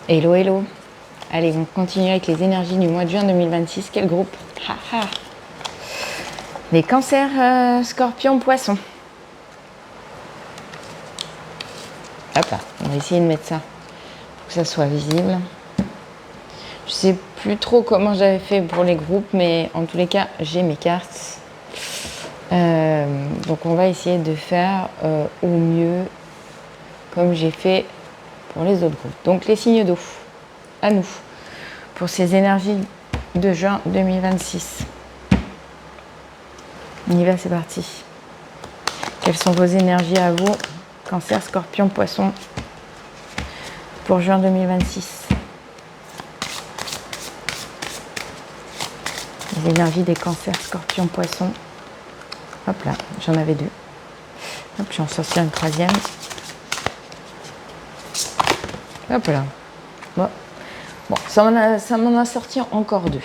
Hello, hello. Allez, on continue avec les énergies du mois de juin 2026. Quel groupe? Les cancers, scorpions, poissons. Hop là, on va essayer de mettre ça pour que ça soit visible. Je sais plus trop comment j'avais fait pour les groupes, mais en tous les cas, j'ai mes cartes. Donc on va essayer de faire au mieux comme j'ai fait pour les autres groupes. Donc les signes d'eau, à nous, pour ces énergies de juin 2026. On y va, c'est parti. Quelles sont vos énergies à vous, Cancer, Scorpion, Poisson, pour juin 2026? Les énergies des Cancers, Scorpion, Poisson. Hop là, j'en avais deux. Hop, j'en sortir une troisième. Hop là. Bon, ça m'en a sorti encore deux.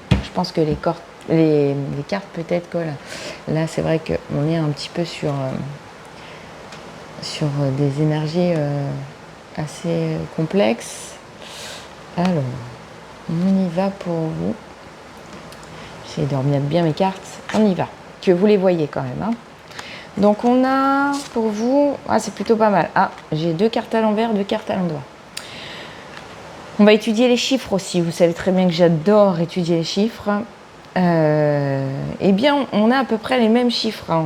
Je pense que les cartes, peut-être que là c'est vrai qu'on est un petit peu sur des énergies assez complexes. Alors, on y va pour vous. J'essaie de remettre bien mes cartes. On y va. Que vous les voyez quand même. Hein. Donc on a pour vous... Ah, c'est plutôt pas mal. Ah, j'ai deux cartes à l'envers, deux cartes à l'endroit. On va étudier les chiffres aussi. Vous savez très bien que j'adore étudier les chiffres. Eh bien, on a à peu près les mêmes chiffres. Hein.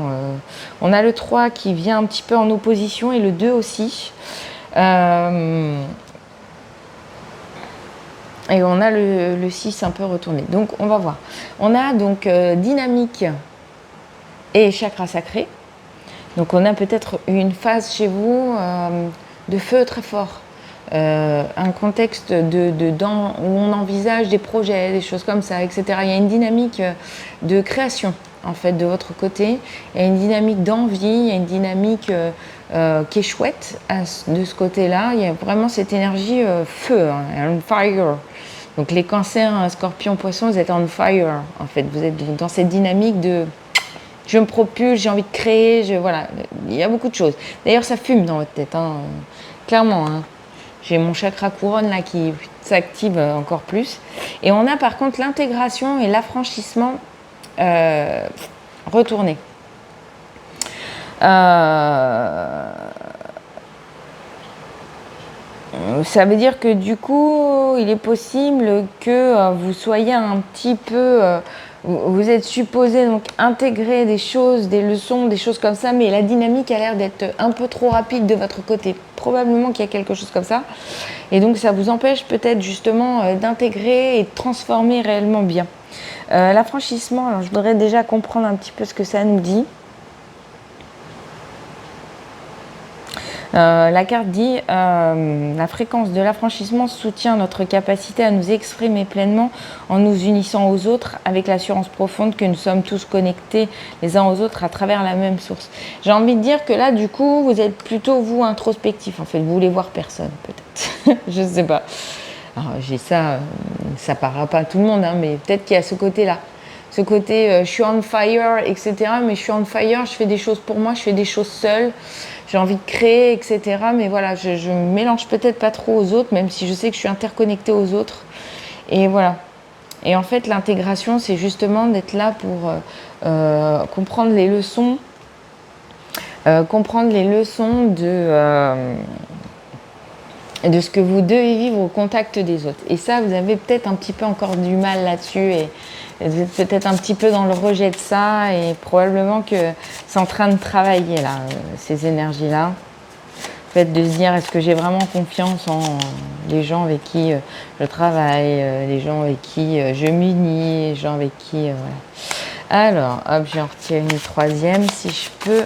On a le 3 qui vient un petit peu en opposition et le 2 aussi. Et on a le 6 un peu retourné. Donc, on va voir. On a donc dynamique et chakra sacré. Donc, on a peut-être une phase chez vous de feu très fort. Un contexte où on envisage des projets, des choses comme ça, etc. Il y a une dynamique de création, en fait, de votre côté. Il y a une dynamique d'envie, il y a une dynamique qui est chouette de ce côté-là. Il y a vraiment cette énergie feu, hein, on fire. Donc les cancers, scorpions, poissons, vous êtes on fire, en fait. Vous êtes dans cette dynamique de je me propulse, j'ai envie de créer, voilà. Il y a beaucoup de choses. D'ailleurs, ça fume dans votre tête, hein, clairement, hein. J'ai mon chakra couronne là qui s'active encore plus. Et on a par contre l'intégration et l'affranchissement retourné. Ça veut dire que du coup, il est possible que vous soyez un petit peu... vous êtes supposé donc intégrer des choses, des leçons, des choses comme ça, mais la dynamique a l'air d'être un peu trop rapide de votre côté. Probablement qu'il y a quelque chose comme ça. Et donc ça vous empêche peut-être justement d'intégrer et de transformer réellement bien. L'affranchissement, alors je voudrais déjà comprendre un petit peu ce que ça nous dit. La carte dit la fréquence de l'affranchissement soutient notre capacité à nous exprimer pleinement en nous unissant aux autres avec l'assurance profonde que nous sommes tous connectés les uns aux autres à travers la même source. J'ai envie de dire que là, du coup, vous êtes plutôt, vous, introspectif. En fait, vous voulez voir personne, peut-être. Je ne sais pas. Alors, j'ai ça, ça parlera pas à tout le monde, hein, mais peut-être qu'il y a ce côté-là. Ce côté, je suis on fire, etc. Mais je suis on fire, je fais des choses pour moi, je fais des choses seule. J'ai envie de créer, etc. Mais voilà, je me mélange peut-être pas trop aux autres, même si je sais que je suis interconnectée aux autres. Et voilà. Et en fait, l'intégration, c'est justement d'être là pour comprendre les leçons, de ce que vous devez vivre au contact des autres. Et ça, vous avez peut-être un petit peu encore du mal là-dessus et vous êtes peut-être un petit peu dans le rejet de ça et probablement que c'est en train de travailler là, ces énergies-là. Le fait de se dire, est-ce que j'ai vraiment confiance en les gens avec qui je travaille, les gens avec qui je m'unis, les gens avec qui... voilà. Alors, hop, j'en retire une troisième si je peux.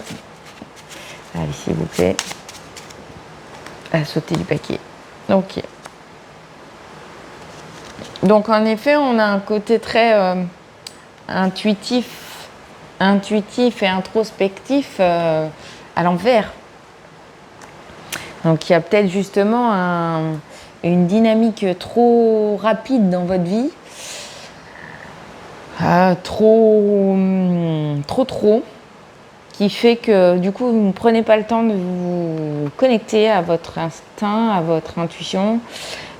Allez, s'il vous plaît. À sauter du paquet. Ok. Donc en effet, on a un côté très intuitif et introspectif à l'envers. Donc il y a peut-être justement une dynamique trop rapide dans votre vie, trop, qui fait que du coup vous ne prenez pas le temps de vous connecter à votre instinct, à votre intuition.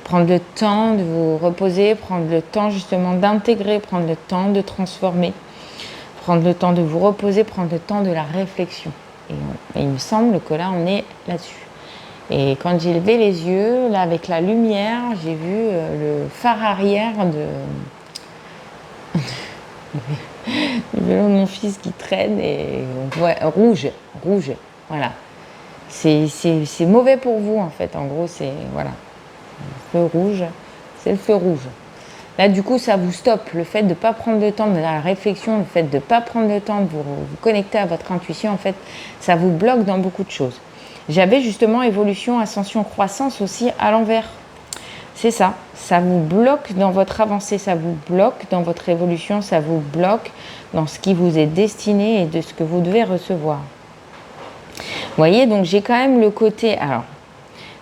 Prendre le temps de vous reposer, prendre le temps justement d'intégrer, prendre le temps de transformer, prendre le temps de vous reposer, prendre le temps de la réflexion. Et il me semble que là, on est là-dessus. Et quand j'ai levé les yeux, là, avec la lumière, j'ai vu le phare arrière du vélo de mon fils qui traîne et ouais, rouge, voilà. C'est mauvais pour vous, en fait. En gros, c'est, voilà, le feu rouge, c'est le feu rouge. Là, du coup, ça vous stoppe. Le fait de ne pas prendre le temps de la réflexion, le fait de ne pas prendre le temps de vous connecter à votre intuition, en fait, ça vous bloque dans beaucoup de choses. J'avais justement évolution, ascension, croissance aussi à l'envers. C'est ça. Ça vous bloque dans votre avancée, ça vous bloque dans votre évolution, ça vous bloque dans ce qui vous est destiné et de ce que vous devez recevoir. Vous voyez, donc j'ai quand même le côté... Alors,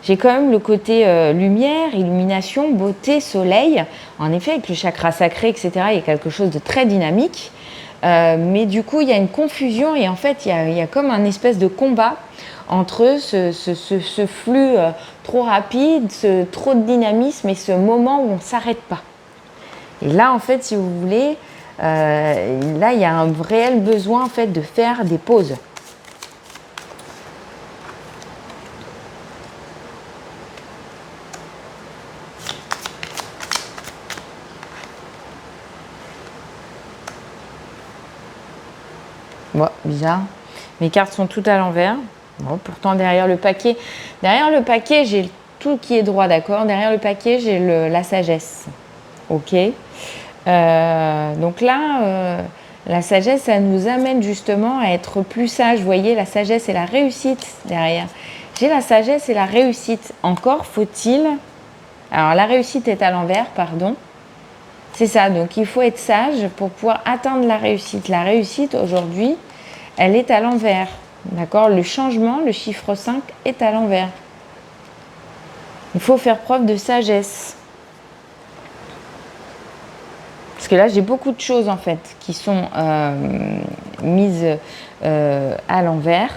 j'ai quand même le côté lumière, illumination, beauté, soleil. En effet, avec le chakra sacré, etc., il y a quelque chose de très dynamique. Mais du coup, il y a une confusion et en fait, il y a comme un espèce de combat entre ce flux trop rapide, trop de dynamisme et ce moment où on ne s'arrête pas. Et là, en fait, si vous voulez, là, il y a un réel besoin en fait, de faire des pauses. Bon, bizarre. Mes cartes sont toutes à l'envers. Bon, pourtant, derrière le paquet, j'ai tout qui est droit, d'accord. Derrière le paquet, j'ai la sagesse. Ok. Donc là, la sagesse, ça nous amène justement à être plus sage. Vous voyez, la sagesse et la réussite derrière. J'ai la sagesse et la réussite. Encore faut-il... Alors, la réussite est à l'envers, pardon. C'est ça, donc il faut être sage pour pouvoir atteindre la réussite. La réussite, aujourd'hui, elle est à l'envers. D'accord? Le changement, le chiffre 5, est à l'envers. Il faut faire preuve de sagesse. Parce que là, j'ai beaucoup de choses, en fait, qui sont mises à l'envers.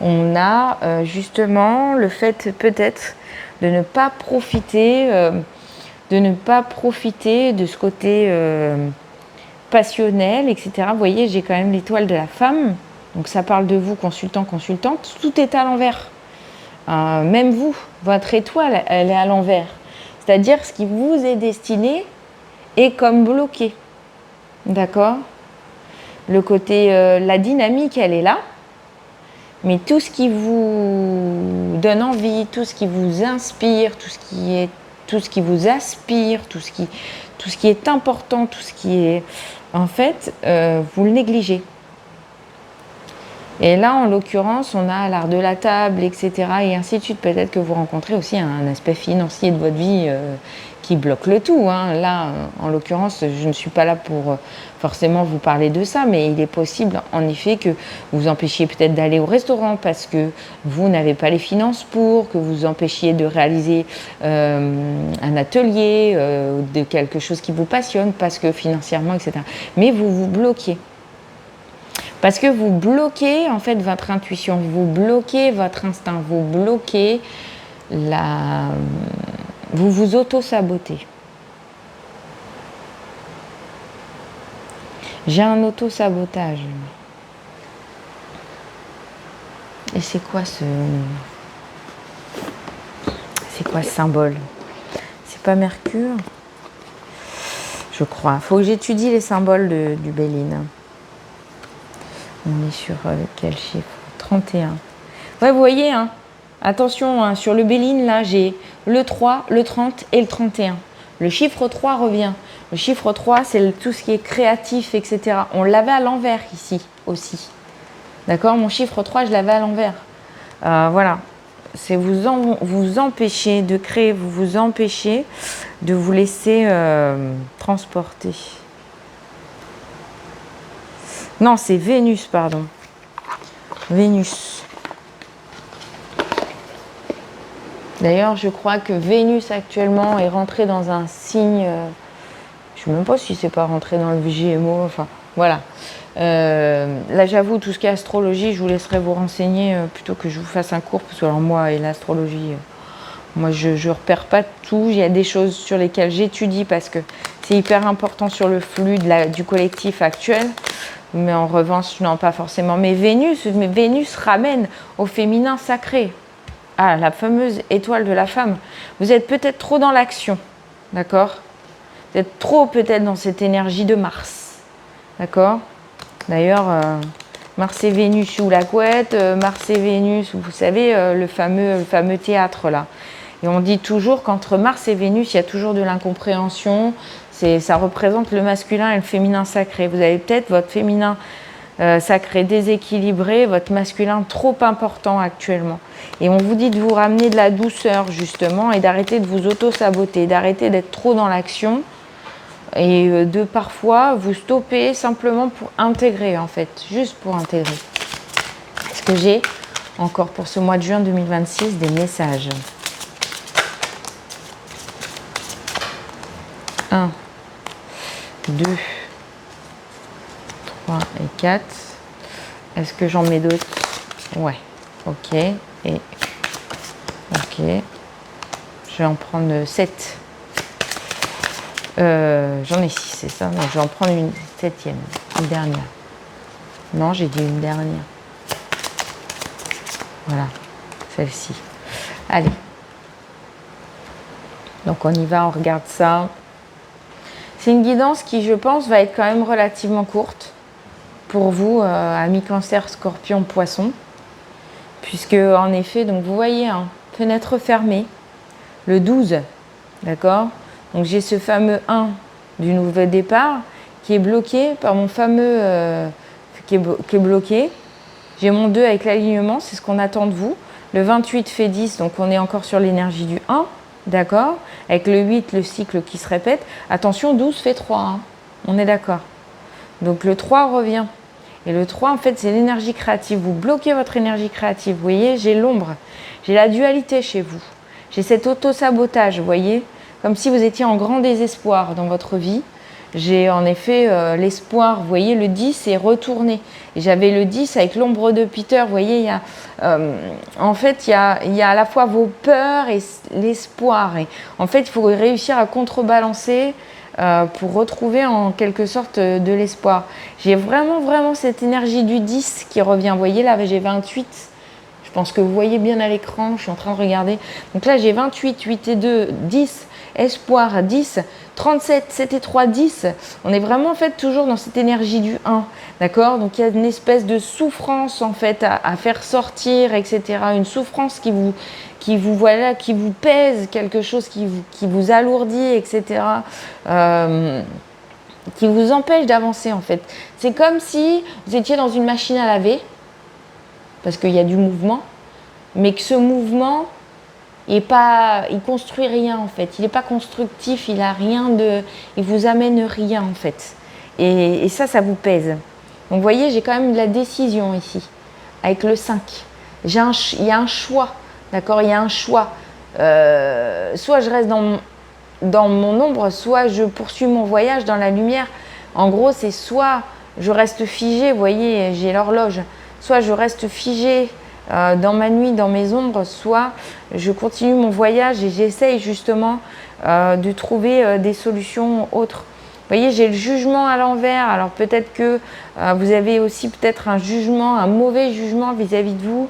On a justement le fait, peut-être, de ne pas profiter... de ce côté passionnel, etc. Vous voyez, j'ai quand même l'étoile de la femme. Donc ça parle de vous, consultant, consultante. Tout est à l'envers. Même vous, votre étoile, elle est à l'envers. C'est-à-dire ce qui vous est destiné est comme bloqué. D'accord? Le côté, la dynamique, elle est là. Mais tout ce qui vous donne envie, tout ce qui vous inspire, tout ce qui vous aspire, tout ce qui est important, tout ce qui est... En fait, vous le négligez. Et là, en l'occurrence, on a l'art de la table, etc. et ainsi de suite. Peut-être que vous rencontrez aussi un aspect financier de votre vie qui bloque le tout. Hein. Là, en l'occurrence, je ne suis pas là pour forcément vous parler de ça, mais il est possible, en effet, que vous empêchiez peut-être d'aller au restaurant parce que vous n'avez pas les finances pour, que vous empêchiez de réaliser un atelier, de quelque chose qui vous passionne, parce que financièrement, etc. Mais vous vous bloquez. Parce que vous bloquez en fait votre intuition, vous bloquez votre instinct, vous bloquez vous vous auto-sabotez. J'ai un auto-sabotage. Et c'est quoi ce symbole? C'est pas Mercure? Je crois. Faut que j'étudie les symboles du Béline. On est sur quel chiffre? 31. Ouais, vous voyez, hein, attention, hein, sur le Béline, là, j'ai le 3, le 30 et le 31. Le chiffre 3 revient. Le chiffre 3, c'est tout ce qui est créatif, etc. On l'avait à l'envers ici aussi. D'accord? Mon chiffre 3, je l'avais à l'envers. Voilà. C'est vous empêcher de créer, vous empêcher de vous laisser transporter. Non, c'est Vénus, pardon. Vénus. D'ailleurs, je crois que Vénus actuellement est rentrée dans un signe... je ne sais même pas si c'est pas rentré dans le Gémeaux. Enfin, voilà. Là, j'avoue, tout ce qui est astrologie, je vous laisserai vous renseigner plutôt que je vous fasse un cours. Parce que alors, moi et l'astrologie, Moi, je ne repère pas tout. Il y a des choses sur lesquelles j'étudie parce que c'est hyper important sur le flux du collectif actuel. Mais en revanche, non, pas forcément. Mais Vénus ramène au féminin sacré. Ah, la fameuse étoile de la femme. Vous êtes peut-être trop dans l'action, d'accord? Vous êtes trop peut-être dans cette énergie de Mars, d'accord? D'ailleurs, Mars et Vénus sous la couette, Mars et Vénus, vous savez, le fameux théâtre là. Et on dit toujours qu'entre Mars et Vénus, il y a toujours de l'incompréhension. Ça représente le masculin et le féminin sacré. Vous avez peut-être votre féminin sacré déséquilibré, votre masculin trop important actuellement. Et on vous dit de vous ramener de la douceur justement et d'arrêter de vous auto-saboter, d'arrêter d'être trop dans l'action et de parfois vous stopper simplement pour intégrer en fait, juste pour intégrer. Est-ce que j'ai encore pour ce mois de juin 2026 des messages? 1, 2, 3 et 4. Est-ce que j'en mets d'autres? Ouais. Ok. Et ok. Je vais en prendre 7. J'en ai 6, c'est ça. Donc je vais en prendre une 7e, une dernière. Non, j'ai dit une dernière. Voilà, celle-ci. Allez. Donc on y va, on regarde ça. C'est une guidance qui, je pense, va être quand même relativement courte pour vous, amis Cancer, Scorpion, Poisson. Puisque, en effet, donc vous voyez, hein, fenêtre fermée, le 12, d'accord? Donc j'ai ce fameux 1 du nouveau départ qui est bloqué par mon fameux... qui est bloqué. J'ai mon 2 avec l'alignement, c'est ce qu'on attend de vous. Le 28 fait 10, donc on est encore sur l'énergie du 1. D'accord? Avec le 8, le cycle qui se répète. Attention, 12 fait 3. Hein. On est d'accord. Donc le 3 revient. Et le 3, en fait, c'est l'énergie créative. Vous bloquez votre énergie créative. Vous voyez, j'ai l'ombre. J'ai la dualité chez vous. J'ai cet auto-sabotage, vous voyez? Comme si vous étiez en grand désespoir dans votre vie. J'ai en effet l'espoir, vous voyez, le 10 est retourné. Et j'avais le 10 avec l'ombre de Peter, vous voyez, il y a, en fait, il y a à la fois vos peurs et l'espoir. Et en fait, il faut réussir à contrebalancer pour retrouver en quelque sorte de l'espoir. J'ai vraiment cette énergie du 10 qui revient. Vous voyez, là, j'ai 28. Je pense que vous voyez bien à l'écran, je suis en train de regarder. Donc là, j'ai 28, 8 et 2, 10, espoir, 10, 37, 7 et 3, 10. On est vraiment en fait toujours dans cette énergie du 1, d'accord? Donc il y a une espèce de souffrance en fait à faire sortir, etc. Une souffrance qui vous pèse, quelque chose qui vous alourdit, etc. Qui vous empêche d'avancer en fait. C'est comme si vous étiez dans une machine à laver, parce qu'il y a du mouvement, mais que ce mouvement, il construit rien en fait. Il n'est pas constructif, il vous amène rien en fait. Et ça vous pèse. Donc vous voyez, j'ai quand même de la décision ici, avec le 5. Il y a un choix, d'accord? Il y a un choix. Soit je reste dans mon ombre, soit je poursuis mon voyage dans la lumière. En gros, c'est soit je reste figé, vous voyez, j'ai l'horloge. Soit je reste figé dans ma nuit, dans mes ombres, soit je continue mon voyage et j'essaye justement de trouver des solutions autres. Vous voyez, j'ai le jugement à l'envers. Alors peut-être que vous avez aussi peut-être un jugement, un mauvais jugement vis-à-vis de vous.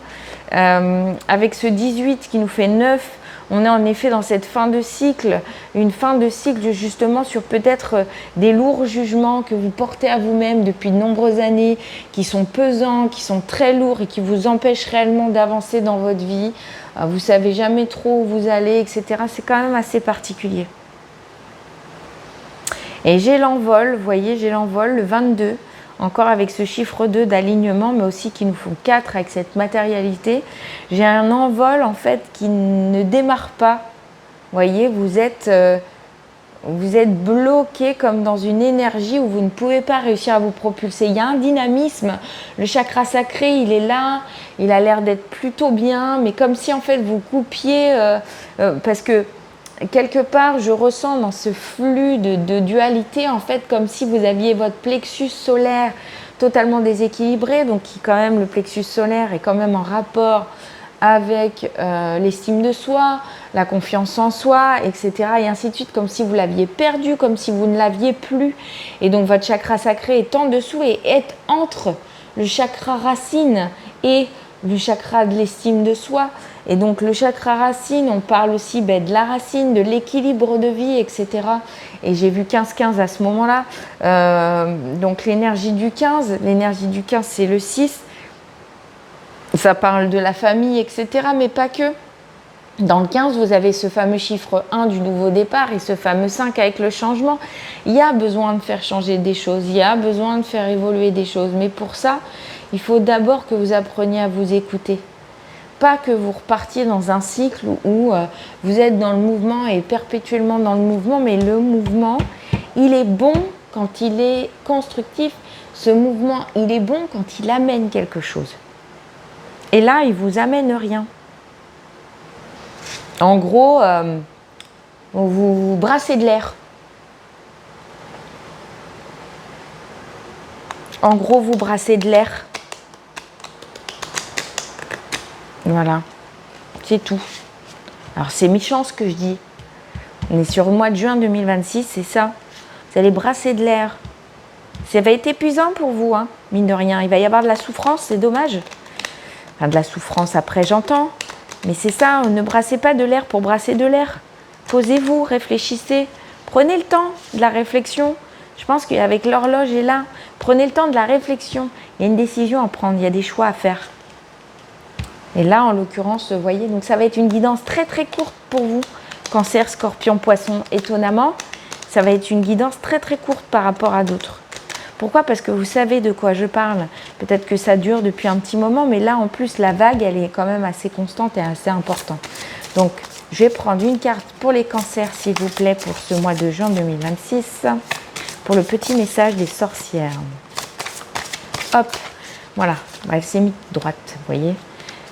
Avec ce 18 qui nous fait 9, on est en effet dans cette fin de cycle, une fin de cycle justement sur peut-être des lourds jugements que vous portez à vous-même depuis de nombreuses années, qui sont pesants, qui sont très lourds et qui vous empêchent réellement d'avancer dans votre vie. Vous ne savez jamais trop où vous allez, etc. C'est quand même assez particulier. Et j'ai l'envol, vous voyez, j'ai l'envol, le 22, encore avec ce chiffre 2 d'alignement, mais aussi qui nous font 4 avec cette matérialité. J'ai un envol, en fait, qui ne démarre pas. Vous voyez, vous êtes bloqué comme dans une énergie où vous ne pouvez pas réussir à vous propulser. Il y a un dynamisme. Le chakra sacré, il est là. Il a l'air d'être plutôt bien, mais comme si, en fait, vous coupiez... parce que quelque part, je ressens dans ce flux de dualité, en fait, comme si vous aviez votre plexus solaire totalement déséquilibré, donc qui quand même, le plexus solaire est quand même en rapport avec l'estime de soi, la confiance en soi, etc. et ainsi de suite, comme si vous l'aviez perdu, comme si vous ne l'aviez plus. Et donc votre chakra sacré est en dessous et est entre le chakra racine et le chakra de l'estime de soi. Et donc le chakra racine, on parle aussi de la racine, de l'équilibre de vie, etc. Et j'ai vu 15-15 à ce moment-là. Donc l'énergie du 15 c'est le 6. Ça parle de la famille, etc. Mais pas que. Dans le 15, vous avez ce fameux chiffre 1 du nouveau départ et ce fameux 5 avec le changement. Il y a besoin de faire changer des choses, il y a besoin de faire évoluer des choses. Mais pour ça, il faut d'abord que vous appreniez à vous écouter. Pas que vous repartiez dans un cycle où vous êtes dans le mouvement et perpétuellement dans le mouvement, mais le mouvement, il est bon quand il est constructif. Ce mouvement, il est bon quand il amène quelque chose. Et là, il ne vous amène rien. En gros, vous brassez de l'air. En gros, vous brassez de l'air. Voilà, c'est tout. Alors, c'est méchant ce que je dis. On est sur le mois de juin 2026, c'est ça. Vous allez brasser de l'air. Ça va être épuisant pour vous, hein, mine de rien. Il va y avoir de la souffrance, c'est dommage. Enfin, de la souffrance après, j'entends. Mais c'est ça, ne brassez pas de l'air pour brasser de l'air. Posez-vous, réfléchissez. Prenez le temps de la réflexion. Je pense qu'avec l'horloge est là. Prenez le temps de la réflexion. Il y a une décision à prendre, il y a des choix à faire. Et là, en l'occurrence, vous voyez, donc ça va être une guidance très très courte pour vous. Cancer, Scorpion, Poisson, étonnamment. Ça va être une guidance très très courte par rapport à d'autres. Pourquoi ? Parce que vous savez de quoi je parle. Peut-être que ça dure depuis un petit moment, mais là, en plus, la vague, elle est quand même assez constante et assez importante. Donc, je vais prendre une carte pour les cancers, s'il vous plaît, pour ce mois de juin 2026, pour le petit message des sorcières. Hop, voilà, elle s'est mise droite, vous voyez.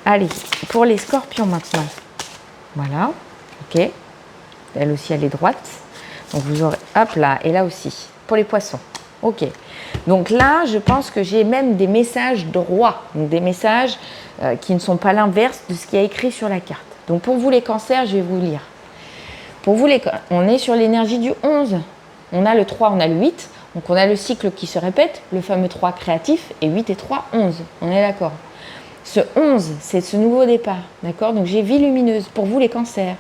Allez, pour les scorpions maintenant. Voilà, ok. Elle aussi, elle est droite. Donc, vous aurez, hop là, et là aussi, pour les poissons. Ok, donc là, je pense que j'ai même des messages droits, donc des messages qui ne sont pas l'inverse de ce qui est écrit sur la carte. Donc pour vous les cancers, je vais vous lire. Pour vous, on est sur l'énergie du 11. On a le 3, on a le 8. Donc on a le cycle qui se répète, le fameux 3 créatif, et 8 et 3, 11. On est d'accord. Ce 11, c'est ce nouveau départ, d'accord? Donc j'ai vie lumineuse. Pour vous les cancers.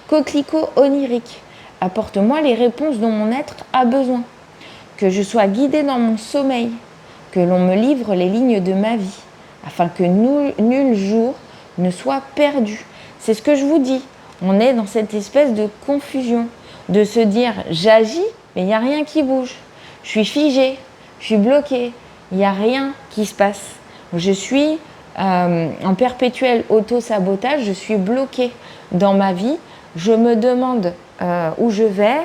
Coquelicot onirique. Apporte-moi les réponses dont mon être a besoin. Que je sois guidée dans mon sommeil, que l'on me livre les lignes de ma vie, afin que nul jour ne soit perdu. C'est ce que je vous dis. On est dans cette espèce de confusion, de se dire j'agis, mais il n'y a rien qui bouge. Je suis figée, je suis bloquée, il n'y a rien qui se passe. Je suis en perpétuel auto-sabotage, je suis bloquée dans ma vie, je me demande où je vais,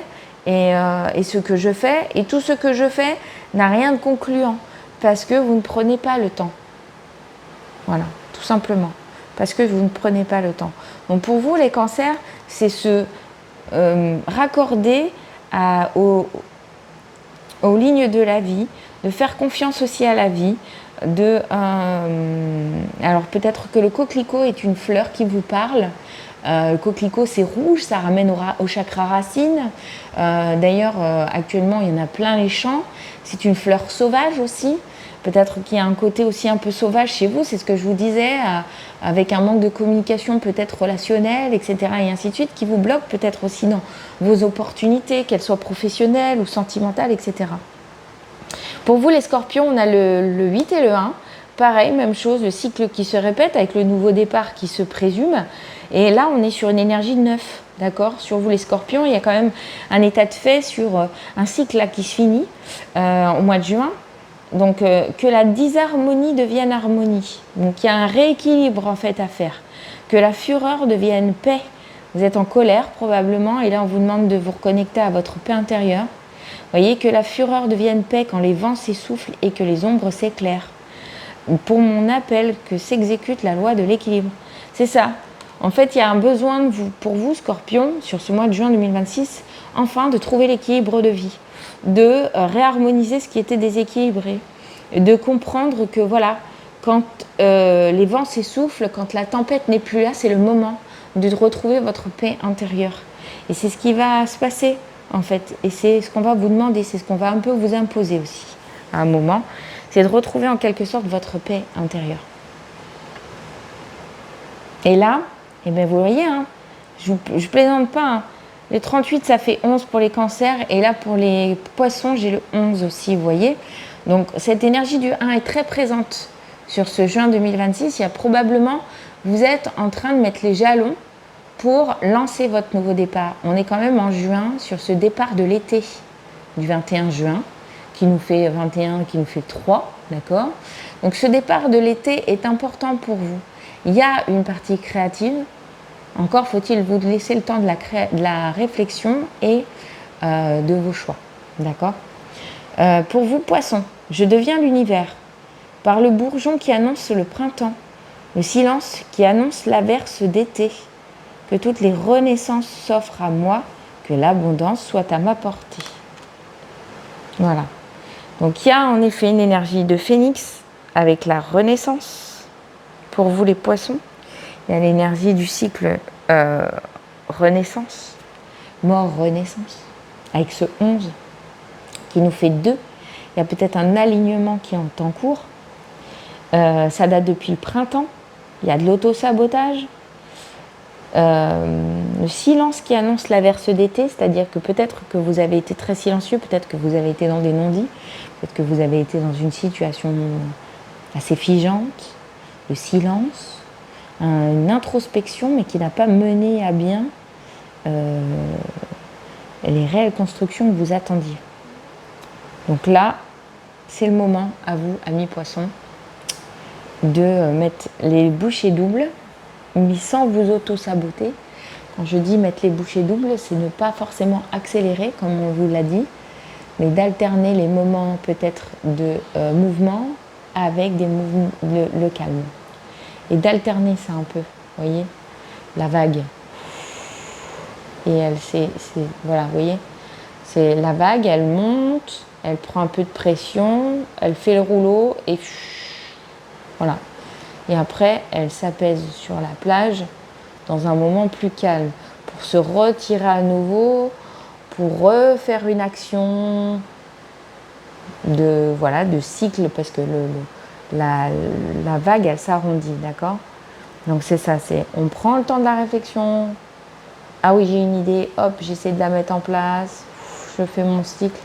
et ce que je fais, et tout ce que je fais n'a rien de concluant, parce que vous ne prenez pas le temps. Voilà, tout simplement, parce que vous ne prenez pas le temps. Donc pour vous, les cancers, c'est se raccorder aux lignes de la vie, de faire confiance aussi à la vie, alors peut-être que le coquelicot est une fleur qui vous parle. Le coquelicot, c'est rouge, ça ramène au chakra racine. D'ailleurs, actuellement, il y en a plein les champs. C'est une fleur sauvage aussi. Peut-être qu'il y a un côté aussi un peu sauvage chez vous, c'est ce que je vous disais, avec un manque de communication peut-être relationnelle, etc. et ainsi de suite, qui vous bloque peut-être aussi dans vos opportunités, qu'elles soient professionnelles ou sentimentales, etc. Pour vous, les scorpions, on a le 8 et le 1. Pareil, même chose, le cycle qui se répète avec le nouveau départ qui se présume. Et là, on est sur une énergie de 9, d'accord ? Sur vous, les scorpions, il y a quand même un état de fait sur un cycle là qui se finit au mois de juin. Donc, que la disharmonie devienne harmonie. Donc, il y a un rééquilibre en fait à faire. Que la fureur devienne paix. Vous êtes en colère probablement et là, on vous demande de vous reconnecter à votre paix intérieure. Vous voyez, que la fureur devienne paix quand les vents s'essoufflent et que les ombres s'éclairent. Pour mon appel, que s'exécute la loi de l'équilibre. C'est ça. En fait, il y a un besoin pour vous, Scorpion, sur ce mois de juin 2026, enfin de trouver l'équilibre de vie, de réharmoniser ce qui était déséquilibré, de comprendre que voilà, quand les vents s'essoufflent, quand la tempête n'est plus là, c'est le moment de retrouver votre paix intérieure. Et c'est ce qui va se passer, en fait. Et c'est ce qu'on va vous demander, c'est ce qu'on va un peu vous imposer aussi, à un moment. C'est de retrouver en quelque sorte votre paix intérieure. Et là, eh bien, vous voyez, hein, je plaisante pas. Hein. Les 38, ça fait 11 pour les cancers. Et là, pour les poissons, j'ai le 11 aussi, vous voyez. Donc, cette énergie du 1 est très présente sur ce juin 2026. Il y a probablement, vous êtes en train de mettre les jalons pour lancer votre nouveau départ. On est quand même en juin sur ce départ de l'été du 21 juin, qui nous fait 21, qui nous fait 3, d'accord? Donc, ce départ de l'été est important pour vous. Il y a une partie créative. Encore faut-il vous laisser le temps de la réflexion et de vos choix. D'accord? Pour vous, poissons, je deviens l'univers. Par le bourgeon qui annonce le printemps, le silence qui annonce l'averse d'été. Que toutes les renaissances s'offrent à moi, que l'abondance soit à ma portée. Voilà. Donc il y a en effet une énergie de phénix avec la renaissance. Pour vous les poissons, il y a l'énergie du cycle renaissance, mort-renaissance, avec ce 11 qui nous fait 2. Il y a peut-être un alignement qui est en cours. Ça date depuis le printemps. Il y a de l'auto-sabotage. Le silence qui annonce l'averse d'été, c'est-à-dire que peut-être que vous avez été très silencieux, peut-être que vous avez été dans des non-dits, peut-être que vous avez été dans une situation assez figeante, le silence, une introspection, mais qui n'a pas mené à bien les réelles constructions que vous attendiez. Donc là, c'est le moment à vous, amis poissons, de mettre les bouchées doubles, mais sans vous auto-saboter. Quand je dis mettre les bouchées doubles, c'est ne pas forcément accélérer, comme on vous l'a dit, mais d'alterner les moments peut-être de mouvement avec le calme. Et d'alterner ça un peu, vous voyez, la vague. Et elle, voilà, vous voyez, c'est la vague, elle monte, elle prend un peu de pression, elle fait le rouleau et voilà. Et après, elle s'apaise sur la plage dans un moment plus calme pour se retirer à nouveau, pour refaire une action de cycle parce que la vague, elle s'arrondit, d'accord? Donc c'est ça, on prend le temps de la réflexion. Ah oui, j'ai une idée, hop, j'essaie de la mettre en place, je fais mon cycle,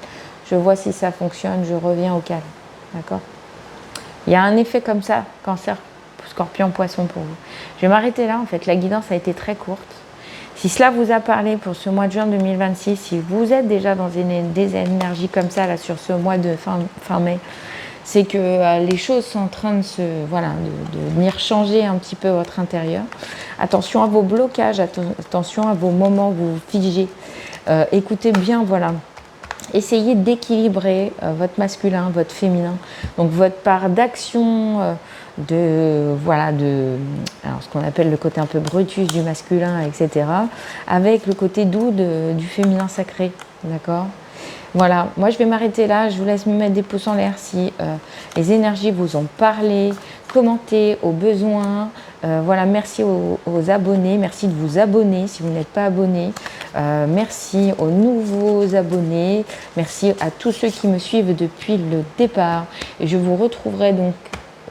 je vois si ça fonctionne, je reviens au calme, d'accord? Il y a un effet comme ça, cancer, scorpion, poisson pour vous. Je vais m'arrêter là, en fait, la guidance a été très courte. Si cela vous a parlé pour ce mois de juin 2026, si vous êtes déjà dans des énergies comme ça, là, sur ce mois de fin mai, c'est que les choses sont en train de venir changer un petit peu votre intérieur. Attention à vos blocages, attention à vos moments où vous figez. Écoutez bien, voilà. Essayez d'équilibrer votre masculin, votre féminin. Donc votre part d'action, alors ce qu'on appelle le côté un peu brutus du masculin, etc. Avec le côté doux du féminin sacré, d'accord ? Voilà, moi je vais m'arrêter là, je vous laisse me mettre des pouces en l'air si les énergies vous ont parlé, commentez au besoin, voilà, merci aux abonnés, merci de vous abonner si vous n'êtes pas abonné, merci aux nouveaux abonnés, merci à tous ceux qui me suivent depuis le départ et je vous retrouverai donc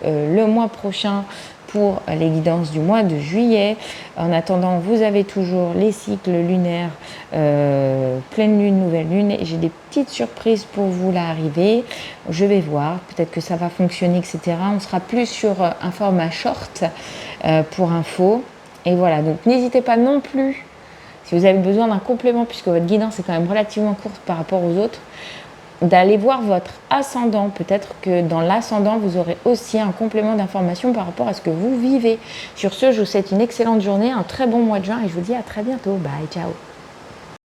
le mois prochain pour les guidances du mois de juillet. En attendant, vous avez toujours les cycles lunaires, pleine lune, nouvelle lune. Et j'ai des petites surprises pour vous là arriver. Je vais voir, peut-être que ça va fonctionner, etc. On sera plus sur un format short pour info. Et voilà, donc n'hésitez pas non plus, si vous avez besoin d'un complément, puisque votre guidance est quand même relativement courte par rapport aux autres, d'aller voir votre ascendant. Peut-être que dans l'ascendant, vous aurez aussi un complément d'information par rapport à ce que vous vivez. Sur ce, je vous souhaite une excellente journée, un très bon mois de juin et je vous dis à très bientôt. Bye, ciao.